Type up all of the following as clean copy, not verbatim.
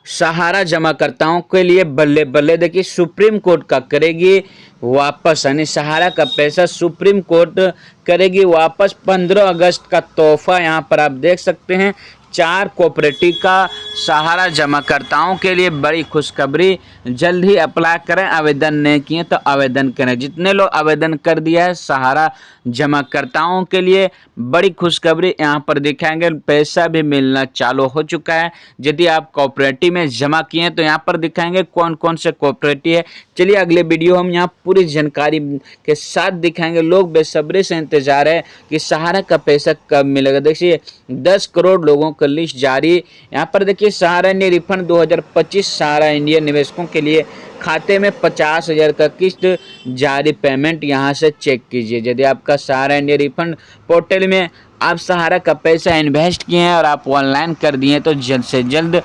सहारा जमाकर्ताओं के लिए बल्ले बल्ले। देखिए सुप्रीम कोर्ट का करेगी वापस, यानी सहारा का पैसा सुप्रीम कोर्ट करेगी वापस। 15 अगस्त का तोहफा यहाँ पर आप देख सकते हैं। 4 कोऑपरेटिव का सहारा जमाकर्ताओं के लिए बड़ी खुशखबरी। जल्द ही अप्लाई करें, आवेदन नहीं किए तो आवेदन करें। जितने लोग आवेदन कर दिया है सहारा जमाकर्ताओं के लिए बड़ी खुशखबरी यहाँ पर दिखाएंगे। पैसा भी मिलना चालू हो चुका है। यदि आप कोऑपरेटिव में जमा किए हैं तो यहाँ पर दिखाएंगे कौन कौन से कोऑपरेटिव है। चलिए अगले वीडियो हम यहाँ पूरी जानकारी के साथ दिखाएंगे। लोग बेसब्री से इंतजार है कि सहारा का पैसा कब मिलेगा। देखिए 10 करोड़ लोगों का लिस्ट जारी। यहाँ पर देखिए सहारा इंडिया रिफंड 2025 सहारा इंडिया निवेशकों के लिए खाते में 50,000 का किस्त जारी। पेमेंट यहाँ से चेक कीजिए। यदि आपका सहारा इंडिया रिफंड पोर्टल में आप सहारा का पैसा इन्वेस्ट किए हैं और आप ऑनलाइन कर दिए तो जल्द से जल्द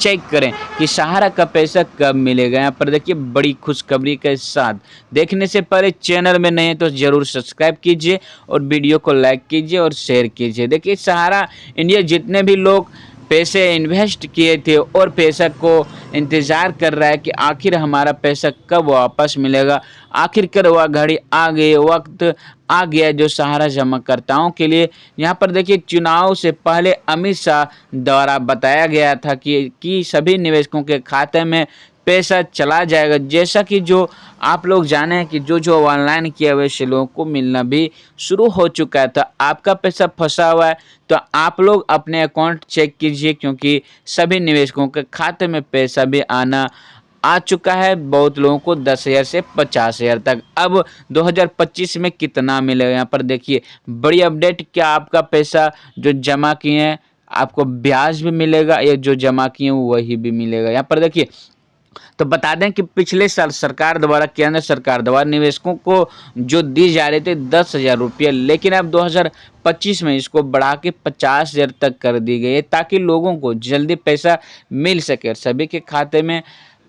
चेक करें कि सहारा का पैसा कब मिलेगा। यहाँ पर देखिए बड़ी खुशखबरी के साथ। देखने से पहले चैनल में नहीं है तो ज़रूर सब्सक्राइब कीजिए और वीडियो को लाइक कीजिए और शेयर कीजिए। देखिए सहारा इंडिया जितने भी लोग पैसे इन्वेस्ट किए थे और पैसा को इंतज़ार कर रहा है कि आखिर हमारा पैसा कब वापस मिलेगा, आखिरकार वह घड़ी आ गई, वक्त आ गया जो सहारा जमाकर्ताओं के लिए। यहाँ पर देखिए चुनाव से पहले अमित शाह द्वारा बताया गया था कि सभी निवेशकों के खाते में पैसा चला जाएगा। जैसा कि जो आप लोग जाने हैं कि जो ऑनलाइन किए हुए से लोगों को मिलना भी शुरू हो चुका है। तो आपका पैसा फंसा हुआ है तो आप लोग अपने अकाउंट चेक कीजिए, क्योंकि सभी निवेशकों के खाते में पैसा भी आना आ चुका है। बहुत लोगों को 10,000 से 50,000 तक। अब 2025 में कितना मिलेगा यहाँ पर देखिए बड़ी अपडेट। क्या आपका पैसा जो जमा किए हैं आपको ब्याज भी मिलेगा या जो जमा किए हैं वही भी मिलेगा। यहाँ पर देखिए तो बता दें कि पिछले साल सरकार द्वारा, केंद्र सरकार द्वारा निवेशकों को जो दी जा रहे थे 10,000 रुपये, लेकिन अब 2025 में इसको बढ़ा के 50,000 तक कर दी गई है ताकि लोगों को जल्दी पैसा मिल सके। सभी के खाते में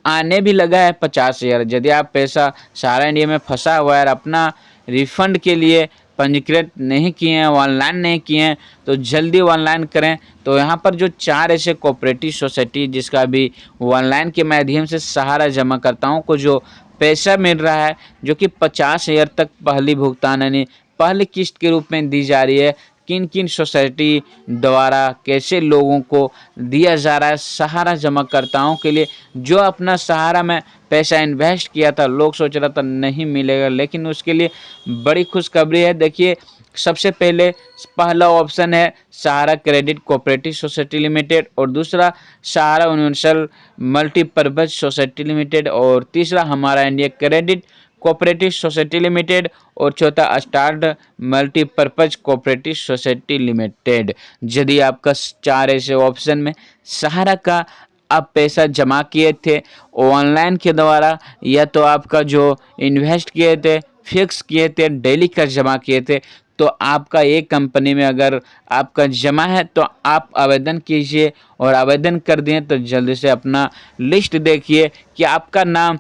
आने भी लगा है 50,000। यदि आप पैसा सहारा इंडिया में फंसा हुआ है और अपना रिफंड के लिए पंजीकृत नहीं किए हैं, ऑनलाइन नहीं किए हैं तो जल्दी ऑनलाइन करें। तो यहाँ पर जो 4 ऐसे कोऑपरेटिव सोसाइटी जिसका भी ऑनलाइन के माध्यम से सहारा जमाकर्ताओं को जो पैसा मिल रहा है जो कि 50,000 तक पहली भुगतान यानी पहली किस्त के रूप में दी जा रही है। किन किन सोसाइटी द्वारा कैसे लोगों को दिया जा रहा है सहारा जमाकर्ताओं के लिए जो अपना सहारा में पैसा इन्वेस्ट किया था। लोग सोच रहा था नहीं मिलेगा, लेकिन उसके लिए बड़ी खुशखबरी है। देखिए सबसे पहले पहला ऑप्शन है सहारा क्रेडिट कोऑपरेटिव सोसाइटी लिमिटेड, और दूसरा सहारा यूनिवर्सल मल्टीपर्पज सोसाइटी लिमिटेड, और तीसरा हमारा India credit cooperative society limited, और चौथा start multipurpose cooperative society limited. यदि आपका 4 ऐसे ऑप्शन में सहारा का आप पैसा जमा किए थे ऑनलाइन के द्वारा, या तो आपका जो इन्वेस्ट किए थे फिक्स किए थे डेली का जमा किए थे, तो आपका एक कंपनी में अगर आपका जमा है तो आप आवेदन कीजिए, और आवेदन कर दिए तो जल्दी से अपना लिस्ट देखिए कि आपका नाम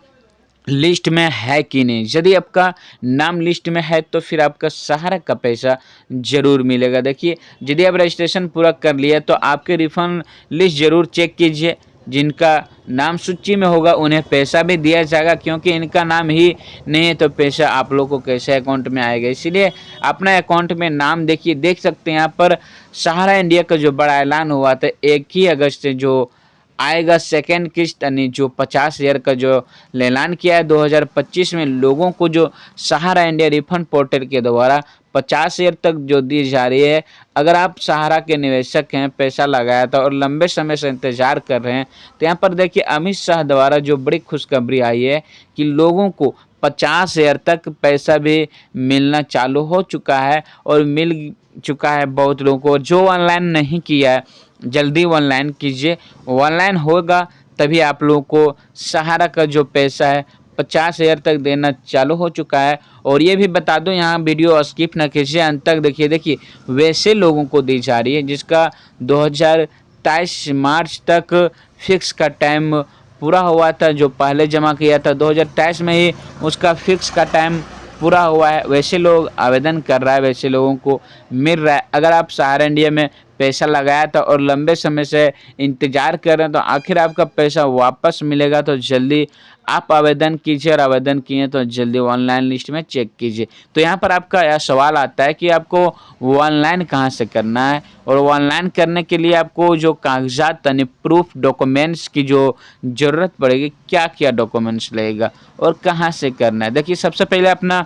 लिस्ट में है कि नहीं। यदि आपका नाम लिस्ट में है तो फिर आपका सहारा का पैसा ज़रूर मिलेगा। देखिए यदि आप रजिस्ट्रेशन पूरा कर लिया तो आपके रिफंड लिस्ट ज़रूर चेक कीजिए। जिनका नाम सूची में होगा उन्हें पैसा भी दिया जाएगा, क्योंकि इनका नाम ही नहीं है तो पैसा आप लोगों को कैसे अकाउंट में आएगा। इसीलिए अपना अकाउंट में नाम देखिए, देख सकते हैं यहाँ पर सहारा इंडिया का जो बड़ा ऐलान हुआ था 1 ही अगस्त से जो आएगा सेकेंड किस्त, यानी जो 50,000 का जो ऐलान किया है 2025 में लोगों को जो सहारा इंडिया रिफंड पोर्टल के द्वारा 50,000 तक जो दी जा रही है। अगर आप सहारा के निवेशक हैं, पैसा लगाया था और लंबे समय से इंतजार कर रहे हैं, तो यहाँ पर देखिए अमित शाह द्वारा जो बड़ी खुशखबरी आई है कि लोगों को 50,000 तक पैसा भी मिलना चालू हो चुका है, और मिल चुका है बहुत लोगों को। जो ऑनलाइन नहीं किया है जल्दी ऑनलाइन कीजिए, ऑनलाइन होगा तभी आप लोगों को सहारा का जो पैसा है 50,000 तक देना चालू हो चुका है। और ये भी बता दूं, यहाँ वीडियो स्किप न कीजिए, अंत तक देखिए। देखिए वैसे लोगों को दी जा रही है जिसका 2023 मार्च तक फिक्स का टाइम पूरा हुआ था, जो पहले जमा किया था 2023 में ही उसका फिक्स का टाइम पूरा हुआ है, वैसे लोग आवेदन कर रहा है, वैसे लोगों को मिल रहा है। अगर आप सहारा इंडिया में पैसा लगाया था और लंबे समय से इंतज़ार कर रहे हैं, तो आखिर आपका पैसा वापस मिलेगा। तो जल्दी आप आवेदन कीजिए, और आवेदन किए तो जल्दी ऑनलाइन लिस्ट में चेक कीजिए। तो यहाँ पर आपका यह सवाल आता है कि आपको वो ऑनलाइन कहाँ से करना है, और ऑनलाइन करने के लिए आपको जो कागजात यानी प्रूफ डॉक्यूमेंट्स की जो ज़रूरत पड़ेगी, क्या क्या डॉक्यूमेंट्स लगेगा और कहाँ से करना है। देखिए, सबसे पहले अपना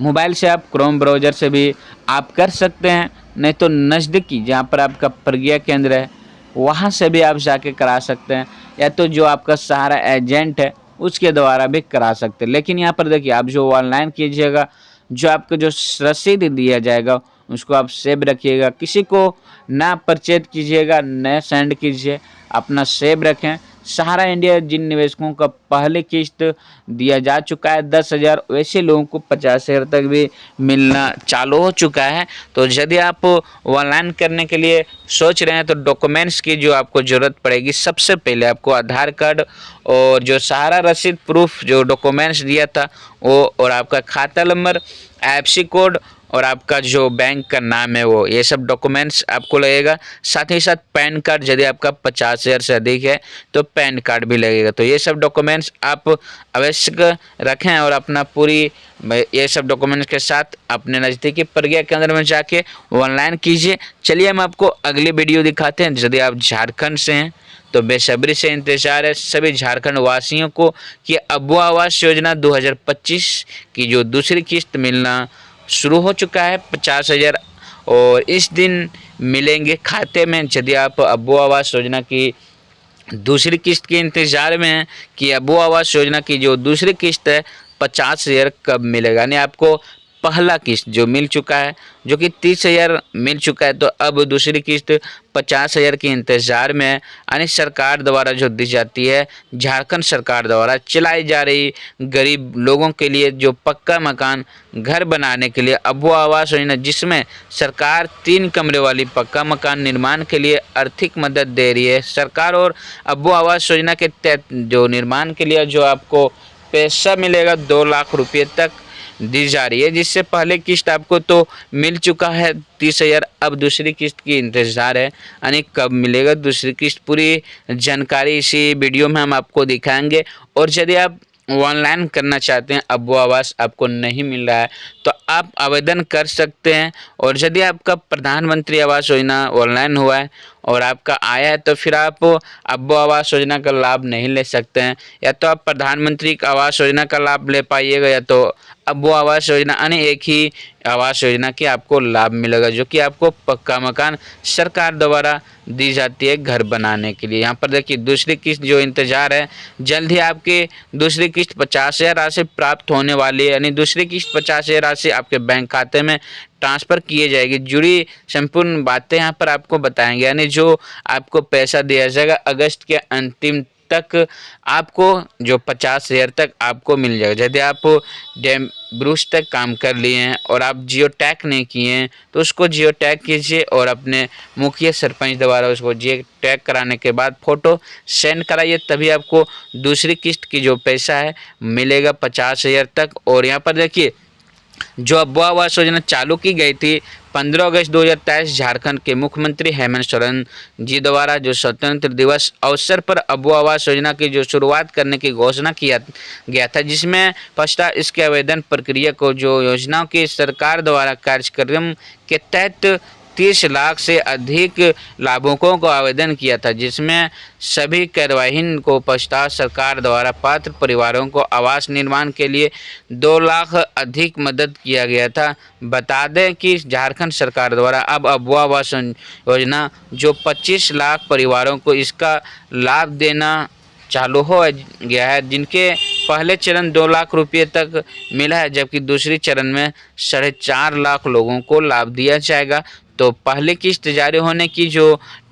मोबाइल से आप क्रोम ब्राउज़र से भी आप कर सकते हैं, नहीं तो नज़दीकी जहाँ पर आपका प्रज्ञा केंद्र है वहाँ से भी आप जाके करा सकते हैं, या तो जो आपका सहारा एजेंट है उसके द्वारा भी करा सकते हैं। लेकिन यहाँ पर देखिए, आप जो ऑनलाइन कीजिएगा, जो आपको जो रसीद दिया जाएगा उसको आप सेव रखिएगा, किसी को ना परचेज कीजिएगा, न सेंड कीजिए, अपना सेव रखें। सहारा इंडिया जिन निवेशकों का पहली किस्त दिया जा चुका है 10,000, वैसे लोगों को 50,000 तक भी मिलना चालू हो चुका है। तो यदि आप ऑनलाइन करने के लिए सोच रहे हैं तो डॉक्यूमेंट्स की जो आपको ज़रूरत पड़ेगी, सबसे पहले आपको आधार कार्ड और जो सहारा रसीद प्रूफ जो डॉक्यूमेंट्स दिया था वो, और आपका खाता नंबर, IFSC कोड, और आपका जो बैंक का नाम है वो, ये सब डॉक्यूमेंट्स आपको लगेगा। साथ ही साथ पैन कार्ड, यदि आपका 50,000 से अधिक है तो पैन कार्ड भी लगेगा। तो ये सब डॉक्यूमेंट्स आप अवश्य रखें, और अपना पूरी ये सब डॉक्यूमेंट्स के साथ अपने नज़दीकी प्रज्ञा केंद्र में जाके ऑनलाइन कीजिए। चलिए हम आपको अगली वीडियो दिखाते हैं। यदि आप झारखंड से हैं तो बेसब्री से इंतजार है सभी झारखंड वासियों को कि अबुआ आवास योजना 2025 की जो दूसरी किस्त मिलना शुरू हो चुका है 50,000, और इस दिन मिलेंगे खाते में। यदि आप अबुआ आवास योजना की दूसरी किस्त के इंतज़ार में हैं कि अबुआ आवास योजना की जो दूसरी किस्त है 50,000 कब मिलेगा, यानी आपको पहला किस्त जो मिल चुका है जो कि 30,000 मिल चुका है, तो अब दूसरी किस्त 50,000 के इंतज़ार में है। यानी सरकार द्वारा जो दी जाती है, झारखंड सरकार द्वारा चलाई जा रही गरीब लोगों के लिए जो पक्का मकान घर बनाने के लिए अबुआ आवास योजना, जिसमें सरकार 3 कमरे वाली पक्का मकान निर्माण के लिए आर्थिक मदद दे रही है सरकार। और अबुआ आवास योजना के तहत जो निर्माण के लिए जो आपको पैसा मिलेगा 2 लाख रुपये तक दी जा रही है, जिससे पहले किस्त आपको तो मिल चुका है 30,000, अब दूसरी किस्त की इंतज़ार है, यानी कब मिलेगा दूसरी किस्त, पूरी जानकारी इसी वीडियो में हम आपको दिखाएंगे। और यदि आप ऑनलाइन करना चाहते हैं, अबुआ आवास आपको नहीं मिल रहा है तो आप आवेदन कर सकते हैं। और यदि आपका प्रधानमंत्री आवास योजना ऑनलाइन हुआ है और आपका आया है तो फिर आप अबुआ आवास योजना का लाभ नहीं ले सकते हैं, या तो आप प्रधानमंत्री आवास योजना का लाभ ले पाइएगा, या तो अबुआ आवास योजना, यानी एक ही आवास योजना की आपको लाभ मिलेगा, जो कि आपको पक्का मकान सरकार द्वारा दी जाती है घर बनाने के लिए। यहाँ पर देखिए, दूसरी किस्त जो इंतज़ार है, जल्द ही आपकी दूसरी किस्त 50,000 राशि प्राप्त होने वाली है, यानी दूसरी किस्त 50,000 राशि आपके बैंक खाते में ट्रांसफ़र किए जाएगी। जुड़ी संपूर्ण बातें यहाँ पर आपको बताएंगे, यानी जो आपको पैसा दिया जाएगा अगस्त के अंतिम तक आपको जो 50,000 तक आपको मिल जाएगा। यदि आप ब्रूस तक काम कर लिए हैं और आप जियो टैग नहीं किए हैं तो उसको जियो टैग कीजिए, और अपने मुखिया सरपंच द्वारा उसको जियो टैग कराने के बाद फ़ोटो सेंड कराइए, तभी आपको दूसरी किस्त की जो पैसा है मिलेगा 50,000 तक। और यहाँ पर देखिए, जो अबुआ आवास योजना चालू की गई थी 15 अगस्त 2023 झारखंड के मुख्यमंत्री हेमंत सोरेन जी द्वारा जो स्वतंत्र दिवस अवसर पर अबुआ आवास योजना की जो शुरुआत करने की घोषणा किया गया था, जिसमें पश्चात इसके आवेदन प्रक्रिया को जो योजनाओं की सरकार द्वारा कार्यक्रम के तहत 30 लाख से अधिक लाभुकों को आवेदन किया था, जिसमें सभी कार्यवाही को पश्चात सरकार द्वारा पात्र परिवारों को आवास निर्माण के लिए 2 लाख अधिक मदद किया गया था। बता दें कि झारखंड सरकार द्वारा अब अबुआ आवास योजना जो 25 लाख परिवारों को इसका लाभ देना चालू हो गया है, जिनके पहले चरण 2 लाख रुपये तक मिला है, जबकि दूसरी चरण में 4.5 लाख लोगों को लाभ दिया जाएगा। तो पहली किस्त जारी होने की जो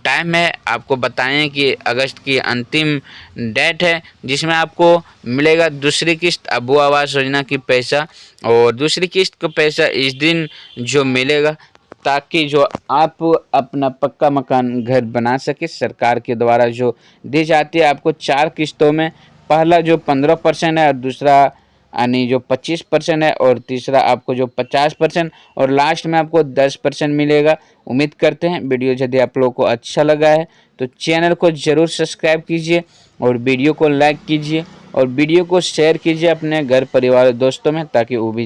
टाइम है आपको बताएं कि अगस्त की अंतिम डेट है, जिसमें आपको मिलेगा दूसरी किस्त अबुआ आवास योजना की पैसा, और दूसरी किस्त का पैसा इस दिन जो मिलेगा, ताकि जो आप अपना पक्का मकान घर बना सके। सरकार के द्वारा जो दी जाती है आपको 4 किस्तों में, पहला जो 15% है और दूसरा यानी जो 25% है, और तीसरा आपको जो 50%, और लास्ट में आपको 10% मिलेगा। उम्मीद करते हैं वीडियो यदि आप लोगों को अच्छा लगा है तो चैनल को ज़रूर सब्सक्राइब कीजिए और वीडियो को लाइक कीजिए और वीडियो को शेयर कीजिए अपने घर परिवार दोस्तों में, ताकि वो भी